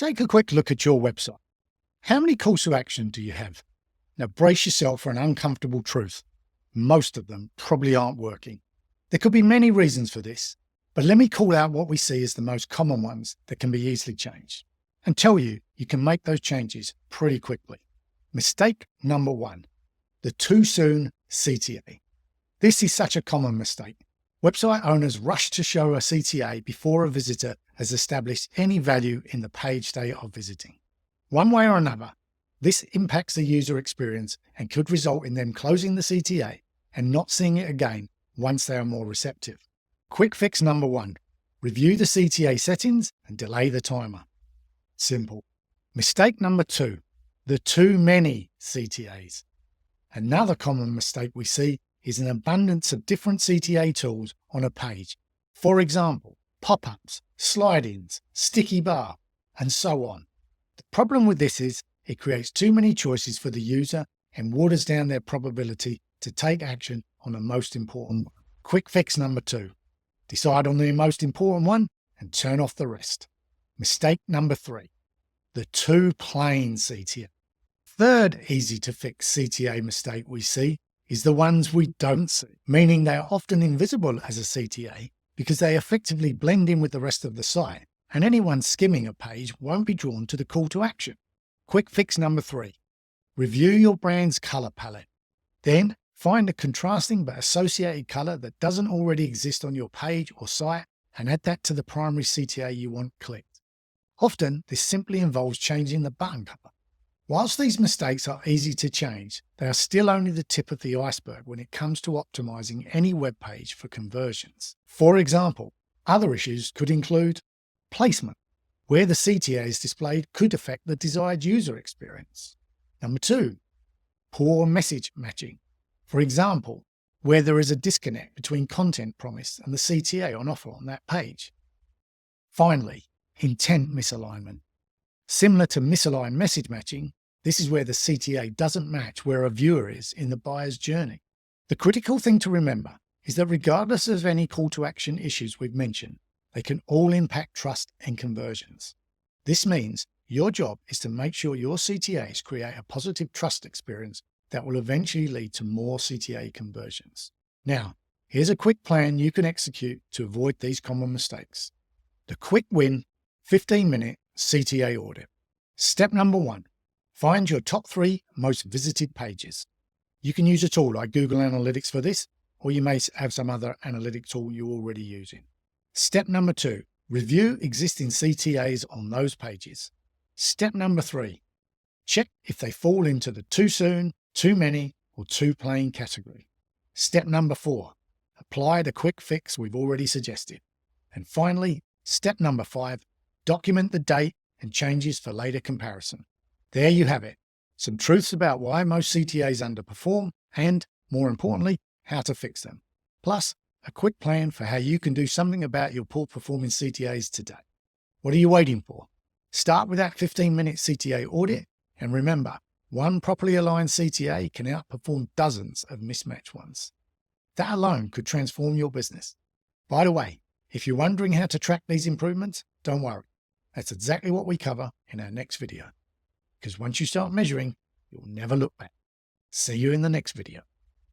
Take a quick look at your website. How many calls to action do you have? Now brace yourself for an uncomfortable truth. Most of them probably aren't working. There could be many reasons for this, but let me call out what we see as the most common ones that can be easily changed and tell you can make those changes pretty quickly. Mistake number 1, the too soon CTA. This is such a common mistake. Website owners rush to show a CTA before a visitor has established any value in the page they are visiting. One way or another, this impacts the user experience and could result in them closing the CTA and not seeing it again once they are more receptive. Quick fix number 1, review the CTA settings and delay the timer. Simple. Mistake number 2, the too many CTAs. Another common mistake we see is an abundance of different CTA tools on a page. For example, pop-ups, slide-ins, sticky bar, and so on. The problem with this is it creates too many choices for the user and waters down their probability to take action on the most important one. Quick fix number 2, decide on the most important one and turn off the rest. Mistake number 3, the too plain CTA. Third easy to fix CTA mistake we see is the ones we don't see, meaning they are often invisible as a CTA because they effectively blend in with the rest of the site, and anyone skimming a page won't be drawn to the call to action. Quick fix number 3, review your brand's color palette. Then find a contrasting but associated color that doesn't already exist on your page or site and add that to the primary CTA you want clicked. Often, this simply involves changing the button color. Whilst these mistakes are easy to change, they are still only the tip of the iceberg when it comes to optimizing any web page for conversions. For example, other issues could include placement. Where the CTA is displayed could affect the desired user experience. Number 2, poor message matching. For example, where there is a disconnect between content promised and the CTA on offer on that page. Finally, intent misalignment. Similar to misaligned message matching, this is where the CTA doesn't match where a viewer is in the buyer's journey. The critical thing to remember is that regardless of any call to action issues we've mentioned, they can all impact trust and conversions. This means your job is to make sure your CTAs create a positive trust experience that will eventually lead to more CTA conversions. Now, here's a quick plan you can execute to avoid these common mistakes. The quick win 15-minute CTA audit. Step number 1, find your top 3 most visited pages. You can use a tool like Google Analytics for this, or you may have some other analytic tool you're already using. Step number 2, review existing CTAs on those pages. Step number 3, check if they fall into the too soon, too many, or too plain category. Step number 4, apply the quick fix we've already suggested. And finally, step number 5, document the date and changes for later comparison. There you have it, some truths about why most CTAs underperform and, more importantly, how to fix them. Plus, a quick plan for how you can do something about your poor performing CTAs today. What are you waiting for? Start with that 15-minute CTA audit, and remember, one properly aligned CTA can outperform dozens of mismatched ones. That alone could transform your business. By the way, if you're wondering how to track these improvements, don't worry. That's exactly what we cover in our next video. Because once you start measuring, you'll never look back. See you in the next video.